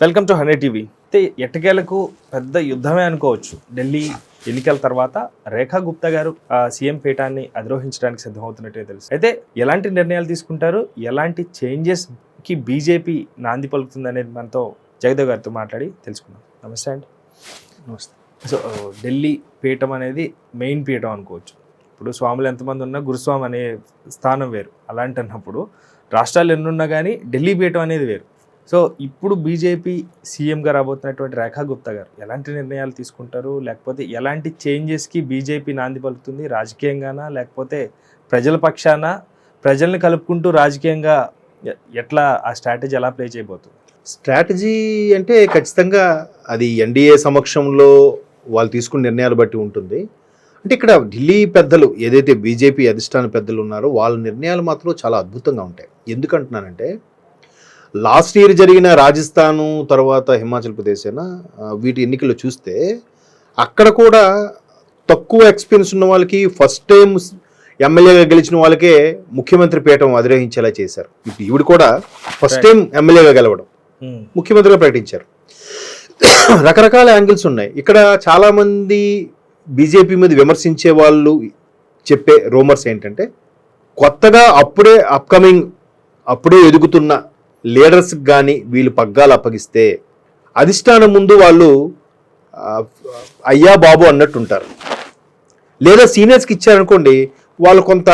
Welcome to 100 TV. అయితే ఎట్టకేలకు పెద్ద యుద్ధమే అనుకోవచ్చు. ఢిల్లీ ఎన్నికల తర్వాత రేఖా గుప్తా గారు సీఎం పీఠాన్ని అధిరోహించడానికి సిద్ధమవుతున్నట్టే తెలుసు. అయితే ఎలాంటి నిర్ణయాలు తీసుకుంటారు, ఎలాంటి చేంజెస్కి బీజేపీ నాంది పలుకుతుంది అనేది మనతో జగదేవ్ గారితో మాట్లాడి తెలుసుకుందాం. నమస్తే అండి. నమస్తే. సో ఢిల్లీ పీఠం అనేది మెయిన్ పీఠం అనుకోవచ్చు. ఇప్పుడు స్వాములు ఎంతమంది ఉన్నా గురుస్వామి అనే స్థానం వేరు. అలాంటన్నప్పుడు రాష్ట్రాలు ఎన్నున్నా కానీ ఢిల్లీ పీఠం అనేది వేరు. సో ఇప్పుడు బీజేపీ సీఎంగా రాబోతున్నటువంటి రేఖా గుప్తా గారు ఎలాంటి నిర్ణయాలు తీసుకుంటారు, లేకపోతే ఎలాంటి చేంజెస్కి బీజేపీ నాంది పలుకుతుంది, రాజకీయంగానా లేకపోతే ప్రజల పక్షాన ప్రజల్ని కలుపుకుంటూ రాజకీయంగా ఎట్లా ఆ స్ట్రాటజీ ఎలా ప్లే చేయబోతుంది? స్ట్రాటజీ అంటే ఖచ్చితంగా అది ఎన్డీఏ సమక్షంలో వాళ్ళు తీసుకున్న నిర్ణయాలు బట్టి ఉంటుంది. అంటే ఇక్కడ ఢిల్లీ పెద్దలు ఏదైతే బీజేపీ అధిష్టాన పెద్దలు ఉన్నారో వాళ్ళ నిర్ణయాలు మాత్రం చాలా అద్భుతంగా ఉంటాయి. ఎందుకంటున్నానంటే లాస్ట్ ఇయర్ జరిగిన రాజస్థాను తర్వాత హిమాచల్ ప్రదేశ్ అయినా వీటి ఎన్నికల్లో చూస్తే అక్కడ కూడా తక్కువ ఎక్స్పీరియన్స్ ఉన్న వాళ్ళకి ఫస్ట్ టైం ఎమ్మెల్యేగా గెలిచిన వాళ్ళకే ముఖ్యమంత్రి పీఠం అధిరోహించేలా చేశారు. ఇప్పుడు ఈవిడ కూడా ఫస్ట్ టైం ఎమ్మెల్యేగా గెలవడం, ముఖ్యమంత్రిగా ప్రకటించారు. రకరకాల యాంగిల్స్ ఉన్నాయి. ఇక్కడ చాలామంది బీజేపీ మీద విమర్శించే వాళ్ళు చెప్పే రూమర్స్ ఏంటంటే కొత్తగా అప్పుడే ఎదుగుతున్న లీడర్స్కి కానీ వీళ్ళు పగ్గాలు అప్పగిస్తే అధిష్టానం ముందు వాళ్ళు అయ్యా బాబు అన్నట్టుంటారు. లేదా సీనియర్స్కి ఇచ్చారనుకోండి వాళ్ళు కొంత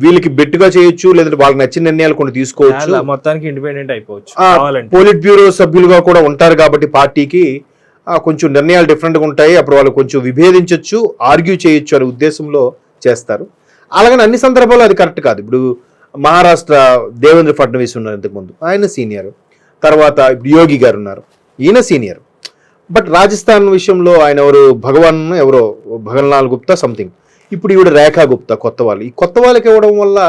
వీళ్ళకి బెట్టుగా చేయొచ్చు, లేదంటే వాళ్ళకి నచ్చిన నిర్ణయాలు కొన్ని తీసుకోవచ్చు, మొత్తానికి ఇండిపెండెంట్ అయిపోవచ్చు. పోలిట్ బ్యూరో సభ్యులుగా కూడా ఉంటారు కాబట్టి పార్టీకి కొంచెం నిర్ణయాలు డిఫరెంట్గా ఉంటాయి. అప్పుడు వాళ్ళు కొంచెం విభేదించవచ్చు, ఆర్గ్యూ చేయొచ్చు అనే ఉద్దేశంలో చేస్తారు. అలాగని అన్ని సందర్భాల్లో అది కరెక్ట్ కాదు. ఇప్పుడు మహారాష్ట్ర దేవేంద్ర ఫడ్నవీస్ ఉన్నారు ఇంతకుముందు, ఆయన సీనియర్. తర్వాత ఇప్పుడు యోగి గారు ఉన్నారు, ఈయన సీనియర్. బట్ రాజస్థాన్ విషయంలో ఆయన భగన్లాల్ గుప్తా సంథింగ్. ఇప్పుడు ఈవిడ రేఖా గుప్తా కొత్త వాళ్ళు. ఈ కొత్త వాళ్ళకి ఇవ్వడం వల్ల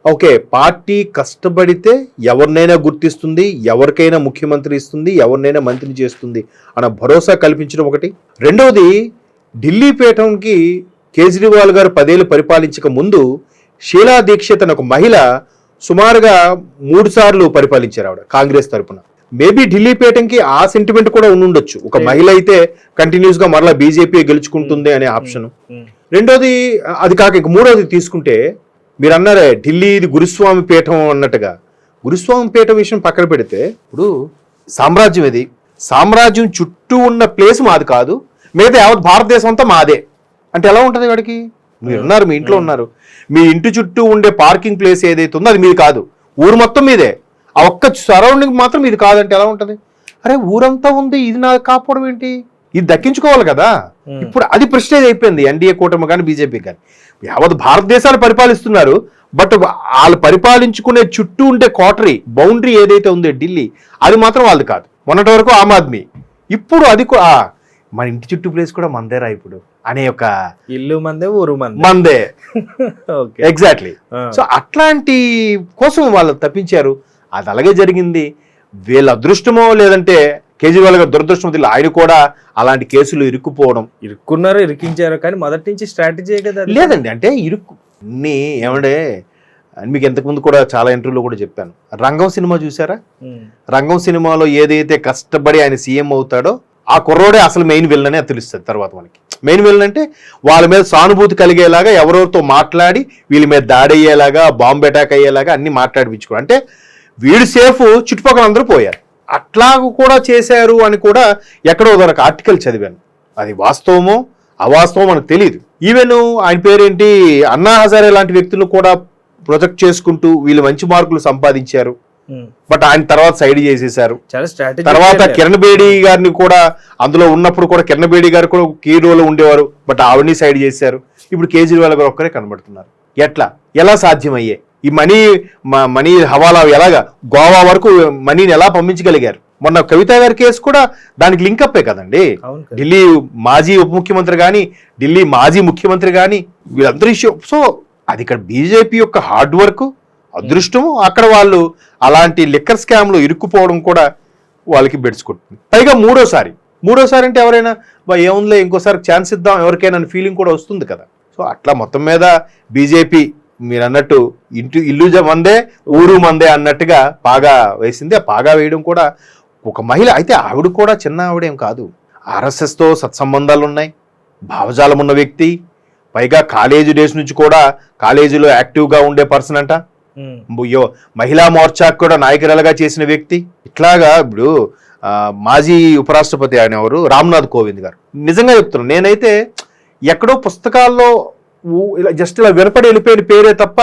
ఓకే పార్టీ కష్టపడితే ఎవరినైనా గుర్తిస్తుంది, ఎవరికైనా ముఖ్యమంత్రి ఇస్తుంది, ఎవరినైనా మంత్రిని చేస్తుంది అన్న భరోసా కల్పించడం ఒకటి. రెండవది ఢిల్లీ పీఠంకి కేజ్రీవాల్ గారు 10 ఏళ్ళు పరిపాలించక ముందు షీలా దీక్షిత్ అనే ఒక మహిళ సుమారుగా 3 సార్లు పరిపాలించారు ఆవిడ కాంగ్రెస్ తరఫున. మేబీ ఢిల్లీ పీఠంకి ఆ సెంటిమెంట్ కూడా ఉండొచ్చు, ఒక మహిళ అయితే కంటిన్యూస్ గా మరలా బీజేపీ గెలుచుకుంటుంది అనే ఆప్షన్. రెండోది అది కాక ఇక మూడోది తీసుకుంటే మీరు అన్నారే ఢిల్లీ ఇది గురుస్వామి పీఠం అన్నట్టుగా, గురుస్వామి పీఠం విషయం పక్కన పెడితే ఇప్పుడు సామ్రాజ్యం ఇది, సామ్రాజ్యం చుట్టూ ఉన్న ప్లేస్ మాది కాదు, మిగతా యావత్ భారతదేశం అంతా మాదే అంటే ఎలా ఉంటుంది వాడికి? మీరున్నారు, మీ ఇంట్లో ఉన్నారు, మీ ఇంటి చుట్టూ ఉండే పార్కింగ్ ప్లేస్ ఏదైతే ఉందో అది మీది కాదు, ఊరు మొత్తం మీదే, ఆ ఒక్క సరౌండింగ్ మాత్రం ఇది కాదంటే ఎలా ఉంటుంది? అరే ఊరంతా ఉంది, ఇది నాకు కాపాడడం ఏంటి? ఇది దక్కించుకోవాలి కదా. ఇప్పుడు అది ప్రెస్టేజ్ అయిపోయింది ఎన్డీఏ కూటమి కానీ బీజేపీ కానీ. యావత్ భారతదేశాలు పరిపాలిస్తున్నారు, బట్ వాళ్ళు పరిపాలించుకునే చుట్టూ ఉండే బౌండరీ ఏదైతే ఉందో ఢిల్లీ, అది మాత్రం వాళ్ళది కాదు. మొన్నటి వరకు ఆమ్ ఆద్మీ, ఇప్పుడు అది మన ఇంటి చుట్టూ ప్లేస్ కూడా మందేరా ఇప్పుడు అనే ఒక ఇల్లు మందే ఊరు మందే. ఎగ్జాక్ట్లీ. సో అట్లాంటి కోసం వాళ్ళు తప్పించారు. అది అలాగే జరిగింది. వీళ్ళ అదృష్టమో లేదంటే కేజ్రీవాల్ గారు దురదృష్టమో తెలియదు, ఆయన కూడా అలాంటి కేసులు ఇరికించారు కానీ మొదటి నుంచి స్ట్రాటజీ కదా. లేదండి, అంటే ఏమంటే మీకు ఇంతకుముందు కూడా చాలా ఇంటర్వ్యూలో కూడా చెప్పాను, రంగం సినిమా చూసారా? రంగం సినిమాలో ఏదైతే కష్టపడి ఆయన సీఎం అవుతాడో ఆ కుర్రోడే అసలు మెయిన్ విలన్ అని తెలుస్తుంది తర్వాత మనకి. మెయిన్ విలన్ అంటే వాళ్ళ మీద సానుభూతి కలిగేలాగా, ఎవరెవరితో మాట్లాడి వీళ్ళ మీద దాడి అయ్యేలాగా, బాంబు అటాక్ అయ్యేలాగా అన్ని మాట్లాడిపించుకో, అంటే వీడు సేఫ్, చుట్టుపక్కల అందరూ పోయారు. అట్లాగూ కూడా చేశారు అని కూడా ఎక్కడో ఒక ఆర్టికల్ చదివాను. అది వాస్తవమో అవాస్తవమో మనకు తెలియదు. ఈవెన్ ఆయన పేరేంటి అన్నా హజారే లాంటి వ్యక్తులు కూడా ప్రొజెక్ట్ చేసుకుంటూ వీళ్ళు మంచి మార్కులు సంపాదించారు, బట్ ఆయన తర్వాత సైడ్ చేసేసారు. తర్వాత కిరణ్ బేడి గారిని కూడా అందులో ఉన్నప్పుడు కూడా కిరణ్ బేడి గారు కూడా కీ రోల్ ఉండేవారు, బట్ ఆవిడని సైడ్ చేశారు. ఇప్పుడు కేజ్రీవాల్ గారు ఒక్కరే కనబడుతున్నారు. ఎలా సాధ్యమయ్యే ఈ మనీ హవాలా? ఎలాగా గోవా వరకు మనీని ఎలా పంపించగలిగారు? మొన్న కవిత గారి కేసు కూడా దానికి లింక్ అప్పే కదండి. ఢిల్లీ మాజీ ఉప ముఖ్యమంత్రి కానీ, ఢిల్లీ మాజీ ముఖ్యమంత్రి కానీ, వీళ్ళందరూ ఇష్యూ. సో అది ఇక్కడ బీజేపీ యొక్క హార్డ్ వర్క్, అదృష్టము. అక్కడ వాళ్ళు అలాంటి లిక్కర్ స్కామ్లో ఇరుక్కుపోవడం కూడా వాళ్ళకి బెడ్చుకుంటుంది. పైగా మూడోసారి అంటే ఎవరైనా ఏముందిలే ఇంకోసారి ఛాన్స్ ఇద్దాం ఎవరికైనా ఫీలింగ్ కూడా వస్తుంది కదా. సో అట్లా మొత్తం మీద బీజేపీ మీరు అన్నట్టు ఇల్లు మందే ఊరు మందే అన్నట్టుగా పాగా వేసింది. ఆ పాగా వేయడం కూడా ఒక మహిళ అయితే ఆవిడ కూడా చిన్న ఆవిడేం కాదు, ఆర్ఎస్ఎస్తో సత్సంబంధాలు ఉన్నాయి, భావజాలం ఉన్న వ్యక్తి, పైగా కాలేజీ డేస్ నుంచి కూడా కాలేజీలో యాక్టివ్గా ఉండే పర్సన్ అంట, మహిళా మోర్చాకు కూడా నాయకురాలుగా చేసిన వ్యక్తి. ఇట్లాగా ఇప్పుడు మాజీ ఉపరాష్ట్రపతి ఆయన ఎవరు, రామ్నాథ్ కోవింద్ గారు. నిజంగా చెప్తున్నాను, నేనైతే ఎక్కడో పుస్తకాల్లో ఇలా జస్ట్ ఇలా వినపడి వెళ్ళిపోయిన పేరే తప్ప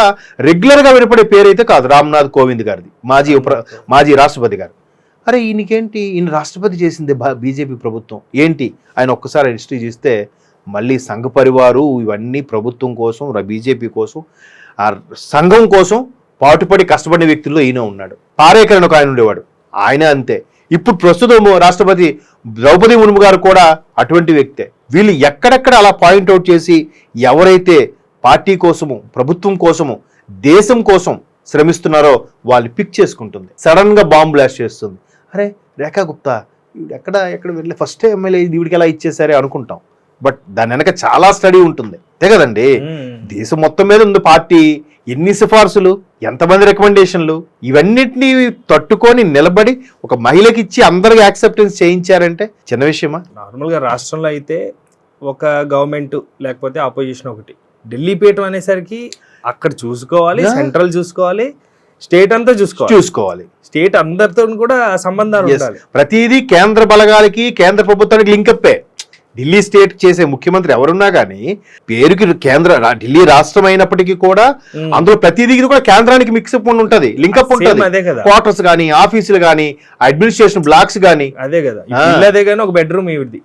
రెగ్యులర్గా వినపడే పేరైతే కాదు రామ్నాథ్ కోవింద్ గారిది, మాజీ రాష్ట్రపతి గారు. అరే ఈయనకేంటి, ఈయన రాష్ట్రపతి చేసింది బీజేపీ ప్రభుత్వం ఏంటి, ఆయన ఒక్కసారి హిస్టరీ చూస్తే మళ్ళీ సంఘ పరివారు ఇవన్నీ ప్రభుత్వం కోసం, బీజేపీ కోసం, ఆ సంఘం కోసం పాటుపడి కష్టపడిన వ్యక్తుల్లో ఈయన ఉన్నాడు. పారేకరణ ఒక ఆయన ఉండేవాడు, ఆయన అంతే. ఇప్పుడు ప్రస్తుతం రాష్ట్రపతి ద్రౌపది ముర్ము గారు కూడా అటువంటి వ్యక్తే. వీళ్ళు ఎక్కడెక్కడ అలా పాయింట్అవుట్ చేసి ఎవరైతే పార్టీ కోసము, ప్రభుత్వం కోసము, దేశం కోసం శ్రమిస్తున్నారో వాళ్ళు పిక్ చేసుకుంటుంది, సడన్ గా బాంబ్ బ్లాస్ట్ చేస్తుంది. అరే రేఖా గుప్తా ఎక్కడ వెళ్ళి ఫస్ట్ ఎమ్మెల్యే ఈవిడికి ఎలా ఇచ్చేసారే అనుకుంటాం, బట్ దాని వెనక చాలా స్టడీ ఉంటుంది అంతే కదండి. దేశం మొత్తం మీద ఉంది పార్టీ, ఎన్ని సిఫార్సులు, ఎంతమంది రికమెండేషన్లు, ఇవన్నిటినీ తట్టుకొని నిలబడి ఒక మహిళకి ఇచ్చి అందరికి యాక్సెప్టెన్స్ చేయించారంటే చిన్న విషయమా? నార్మల్గా రాష్ట్రంలో అయితే ఒక గవర్నమెంట్ లేకపోతే ఆపోజిషన్ ఒకటి, ఢిల్లీ పీఠం అనేసరికి అక్కడ చూసుకోవాలి, సెంట్రల్ చూసుకోవాలి, స్టేట్ అంతా చూసుకోవాలి, స్టేట్ అందరితో కూడా సంబంధాలు ఉండాలి. ప్రతిదీ కేంద్ర బలగాలకి, కేంద్ర ప్రభుత్వానికి లింకప్పే. ఢిల్లీ స్టేట్ చేసే ముఖ్యమంత్రి ఎవరున్నా కానీ పేరుకి ఢిల్లీ రాష్ట్రం అయినప్పటికీ కూడా అందులో ప్రతిదీ కూడా కేంద్రానికి మిక్సప్ ఉంటది, లింకప్ ఉంటుంది. క్వార్టర్స్ కానీ, ఆఫీసులు కానీ, అడ్మినిస్ట్రేషన్ బ్లాక్స్ కానీ అదే కదా. అదే కానీ ఒక బెడ్రూమ్ ఇవి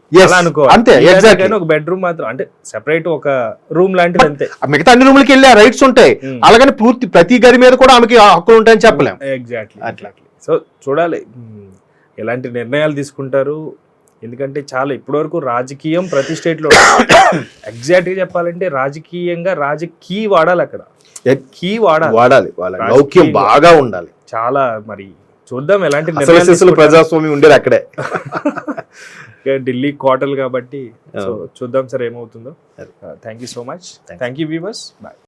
అంతే, ఎగ్జాక్ట్లీ ఒక బెడ్రూమ్ మాత్రం అంటే సెపరేట్ ఒక రూమ్ లాంటిది అంతే. మిగతా అన్ని రూమ్లకి వెళ్ళి రైట్స్ ఉంటాయి, అలాగని ప్రతి గది మీద కూడా ఆమెకి హక్కులు ఉంటాయని చెప్పలేం. ఎగ్జాక్ట్లీ అట్లా. సో చూడాలి ఎలాంటి నిర్ణయాలు తీసుకుంటారు. ఎందుకంటే చాలా ఇప్పటివరకు రాజకీయం ప్రతి స్టేట్లో ఎగ్జాక్ట్గా చెప్పాలంటే రాజకీయంగా కీ వాడాలి, అక్కడ కీ వాడాలి, లౌక్యం బాగా ఉండాలి చాలా. మరి చూద్దాం ఎలాంటి ప్రజాస్వామ్యం ఉండేది అక్కడే. ఢిల్లీ క్వార్టర్ కాబట్టి చూద్దాం సార్ ఏమవుతుందో. Thank you so much. Thank you viewers. Bye.